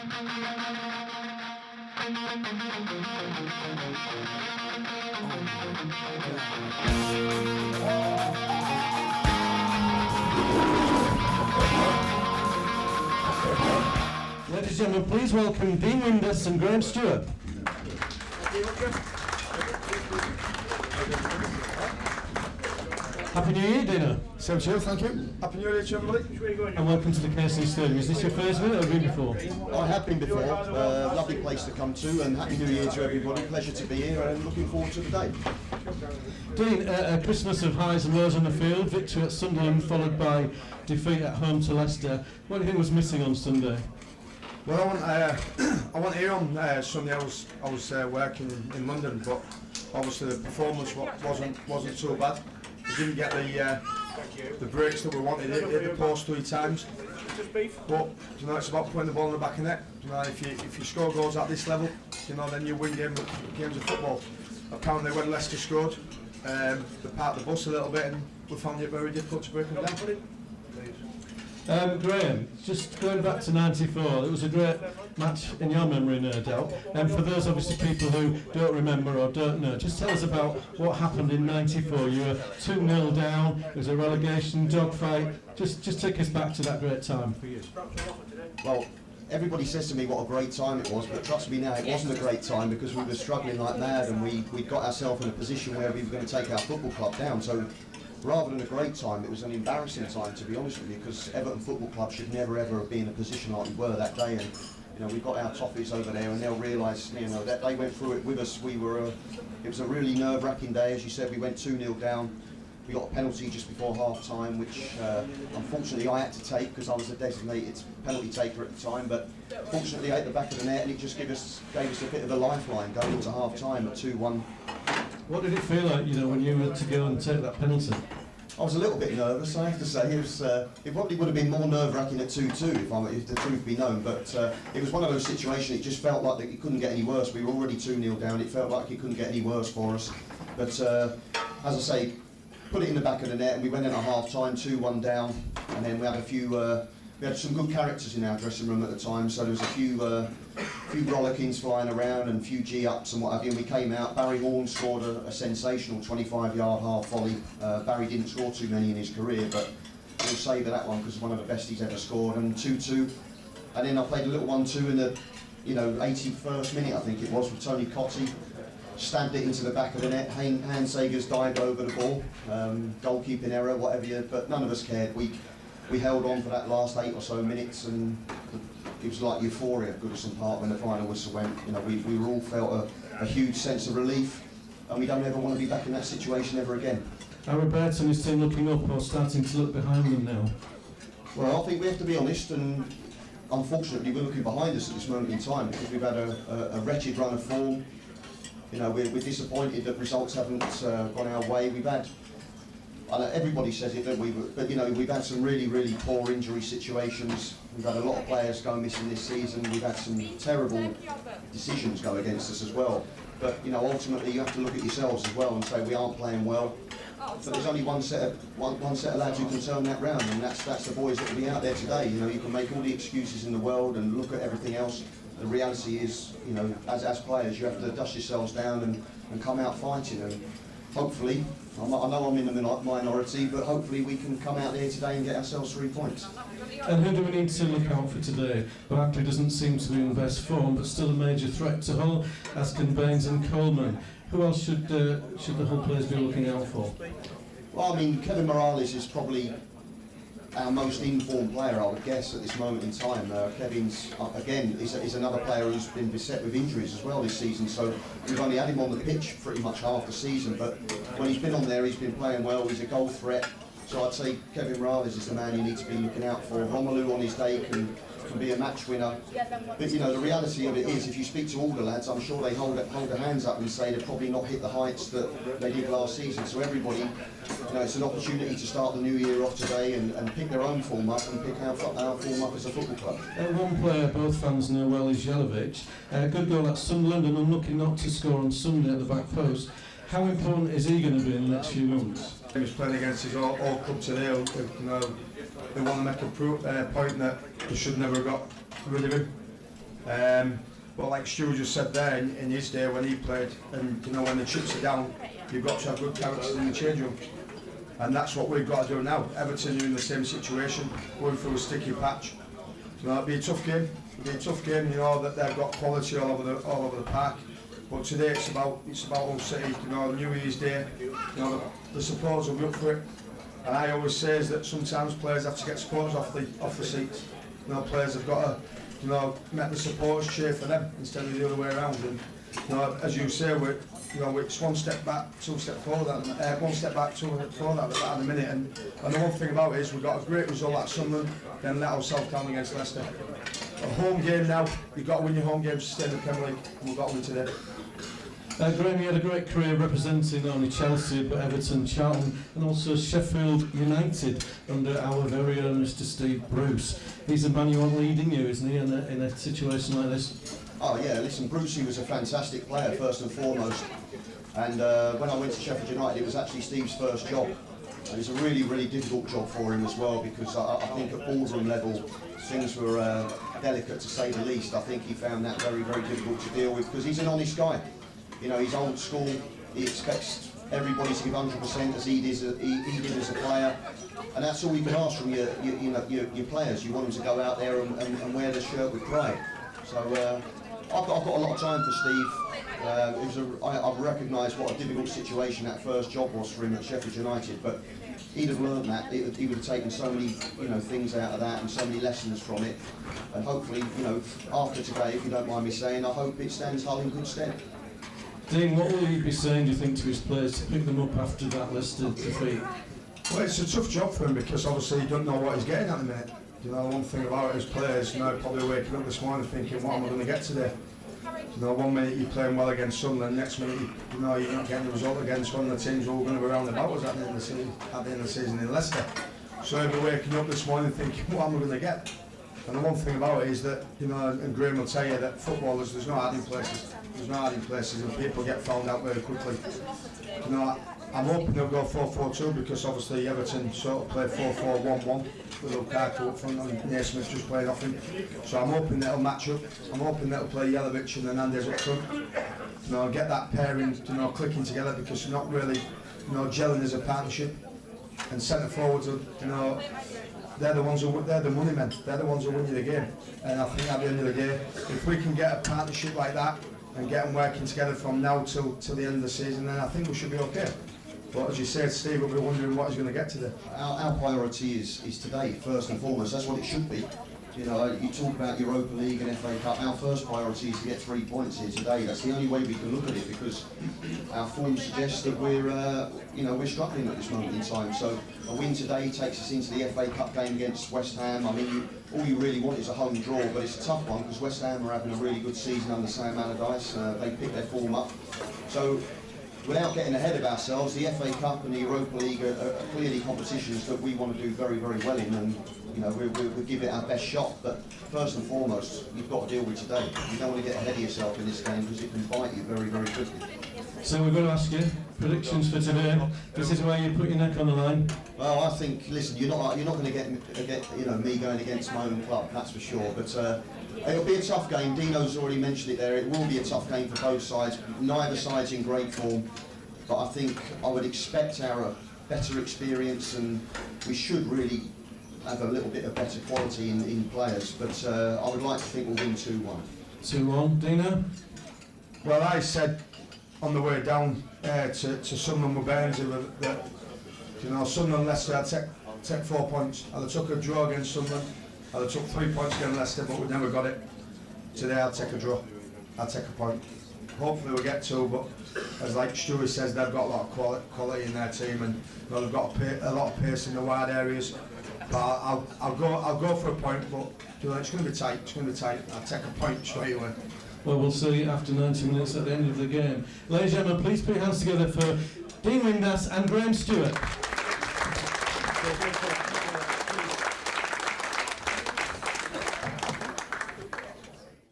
Ladies and gentlemen, please welcome Dean Windass and Graham Stuart. Happy New Year, Dino. Same to you, thank you. Happy New Year to everybody. And welcome to the KC Stadium. Is this your first visit or have you been before? I have been before. Lovely place to come to, and Happy New Year to everybody. Pleasure to be here and looking forward to the day. Dean, a Christmas of highs and lows on the field. Victory at Sunderland followed by defeat at home to Leicester. What do you think was missing on Sunday? Well, I wasn't here on Sunday. I was working in London, but obviously the performance wasn't so bad. We didn't get the breaks that we wanted. Hit the post 3 times. But you know, it's about putting the ball in the back of the net. You know, if you score goals at this level, you know, then you win games of football. Apparently, when Leicester scored, they parked the bus a little bit, and we found it very difficult to break them down. Graham, just going back to '94, it was a great match in your memory, no doubt. And for those obviously people who don't remember or don't know, just tell us about what happened in '94. You were 2-0 down. It was a relegation dogfight. Just take us back to that great time for you. Well, everybody says to me what a great time it was, but trust me now, it wasn't a great time because we were struggling like mad, and we got ourselves in a position where we were going to take our football club down. So, rather than a great time, it was an embarrassing time, to be honest with you, because Everton Football Club should never ever be in a position like we were that day. And you know, we've got our toffees over there, and they'll realise, you know, that they went through it with us. It was a really nerve-wracking day, as you said. We went 2-0 down. We got a penalty just before half-time, which unfortunately I had to take because I was the designated penalty taker at the time. But fortunately, I hit the back of the net, and it just gave us a bit of a lifeline going into half-time at 2-1. What did it feel like, you know, when you were to go and take that penalty? I was a little bit nervous, I have to say. It probably would have been more nerve-wracking at 2-2 if the truth be known, but it was one of those situations. It just felt like that it couldn't get any worse. We were already 2-0 down. It felt like it couldn't get any worse for us. But as I say, put it in the back of the net, and we went in at half-time, 2-1 down, and then we had a few. We had some good characters in our dressing room at the time, so there was a few rollickings flying around and a few G-ups and what have you, and we came out. Barry Horn scored a sensational 25-yard half volley. Barry didn't score too many in his career, but we'll savour that one because it's one of the best he's ever scored. And 2-2, and then I played a little 1-2 in the 81st minute, I think it was, with Tony Cottee. Stabbed it into the back of the net. Hans Sagers dived over the ball. Goalkeeping error, whatever but none of us cared. We held on for that last 8 or so minutes, and it was like euphoria at Goodison Park when the final whistle went. You know, we all felt a huge sense of relief, and we don't ever want to be back in that situation ever again. Are Roberto and his team looking up or starting to look behind them now? Well, I think we have to be honest, and unfortunately we're looking behind us at this moment in time because we've had a wretched run of form. You know, we're disappointed that results haven't gone our way. We've had, I know everybody says it, don't we? But you know, we've had some really, really poor injury situations. We've had a lot of players go missing this season. We've had some terrible decisions go against us as well. But you know, ultimately, you have to look at yourselves as well and say we aren't playing well. But there's only one set of lads who can turn that round, and that's the boys that will be out there today. You know, you can make all the excuses in the world and look at everything else. The reality is, you know, as players, you have to dust yourselves down and come out fighting. And hopefully, I know I'm in the minority, but hopefully we can come out there today and get ourselves 3 points. And who do we need to look out for today? Barkley doesn't seem to be in best form, but still a major threat to Hull. Askin, Baines and Coleman. Who else should the Hull players be looking out for? Well, I mean, Kevin Morales is probably our most informed player, I would guess, at this moment in time. Kevin's, again, is another player who's been beset with injuries as well this season, so we've only had him on the pitch pretty much half the season, but when he's been on there, he's been playing well. He's a goal threat, so I'd say Kevin Morales is the man you need to be looking out for. Romelu on his day can be a match winner, but you know, the reality of it is, if you speak to all the lads, I'm sure they hold their hands up and say they've probably not hit the heights that they did last season. So everybody, you know, it's an opportunity to start the new year off today and pick their own form up and pick our form up as a football club. One player both fans know well is Jelavic. Good goal at Sunderland and unlucky not to score on Sunday at the back post. How important is he going to be in the next few months? He was playing against his all club today. You know, they want to make a point that they should never have got rid of him. But like Stuart just said there, in his day when he played, and you know when the chips are down, you've got to have good characters in the change room. And that's what we've got to do now. Everton are in the same situation, going through a sticky patch. You know, it'll be a tough game. It'll be a tough game. You know that they've got quality all over the park. But today it's about Hull City. You know, New Year's Day. You know the supporters will be up for it. And I always say is that sometimes players have to get supporters off the seats. You know, players have got to, you know, make the supporters cheer for them instead of the other way around. And you know, as you say, it's one step back, two step forward. One step back, two step forward at the minute. And the one thing about it is we've got a great result at Sunderland, then let ourselves down against Leicester. A home game now. You've got to win your home games to stay in the Premier League, and we've got to win today. Graham, you had a great career representing not only Chelsea but Everton, Charlton and also Sheffield United under our very own Mr. Steve Bruce. He's the man you want leading you, isn't he, in a situation like this? Oh yeah, listen, Brucey was a fantastic player first and foremost, and when I went to Sheffield United it was actually Steve's first job, and it was a really, really difficult job for him as well, because I think at boardroom level things were delicate to say the least. I think he found that very, very difficult to deal with, because he's an honest guy. You know, he's old school, he expects everybody to give 100% as he did as a player, and that's all you can ask from your players. You want them to go out there and wear the shirt with pride. So I've got a lot of time for Steve. I've recognised what a difficult situation that first job was for him at Sheffield United, but he'd have learned that. He would have taken so many things out of that and so many lessons from it, and hopefully, after today, if you don't mind me saying, I hope it stands Hull in good stead. Dean, what will he be saying, do you think, to his players to pick them up after that Leicester defeat? Well, it's a tough job for him, because obviously he doesn't know what he's getting at the minute. You know, one thing about it is players, probably waking up this morning thinking, what am I going to get today? You know, one minute you're playing well against Sunderland, next minute you're not getting the result against one of the teams who are going to be around about us at the end of the season in Leicester. So he'll be waking up this morning thinking, what am I going to get? And the one thing about it is that, and Graham will tell you that footballers, there's no hiding places. There's no hiding places, and people get found out very quickly. I'm hoping they'll go 4-4-2, because obviously Everton sort of play 4-4-1-1 with Lukaku up front and Naismith just playing off him. So I'm hoping that'll match up. I'm hoping that'll play Jelavic and Hernandez up front. Get that pairing, clicking together, because you're not really, gelling as a partnership. And centre forwards, they're the money men. They're the ones who win you the game. And I think at the end of the day, if we can get a partnership like that and get them working together from now till the end of the season, then I think we should be okay. But as you said, Steve will be wondering what he's going to get today. Our priority is today, first and foremost. That's what it should be. You talk about Europa League and FA Cup. Our first priority is to get 3 points here today. That's the only way we can look at it, because our form suggests that we're struggling at this moment in time. So a win today takes us into the FA Cup game against West Ham. I mean, all you really want is a home draw, but it's a tough one, because West Ham are having a really good season under Sam Allardyce. They picked their form up. So without getting ahead of ourselves, the FA Cup and the Europa League are clearly competitions that we want to do very, very well in, and we'll give it our best shot. But first and foremost, you've got to deal with today. You don't want to get ahead of yourself in this game, because it can bite you very, very quickly. So we're going to ask you predictions for today. This is where you put your neck on the line. Well, I think, listen, you're not going to get me going against my own club, that's for sure. But it'll be a tough game. Dino's already mentioned it there. It will be a tough game for both sides. Neither side's in great form, but I think I would expect our better experience, and we should really have a little bit of better quality in players. But I would like to think we'll win 2-1. 2-1, Dino? Well, I said on the way down to Sunderland with Burns that Sunderland Leicester, I'd take 4 points. I'd have took a draw against Sunderland. I'd have took 3 points against Leicester, but we never got it. Today I'll take a draw. I'll take a point. Hopefully we'll get 2, but as like Stuart says, they've got a lot of quality in their team, and they've got a lot of pace in the wide areas. But I'll go for a point, but it's going to be tight. It's going to be tight. I'll take a point straight away. Well, we'll see after 90 minutes at the end of the game. Ladies and gentlemen, please put your hands together for Dean Windass and Graham Stuart.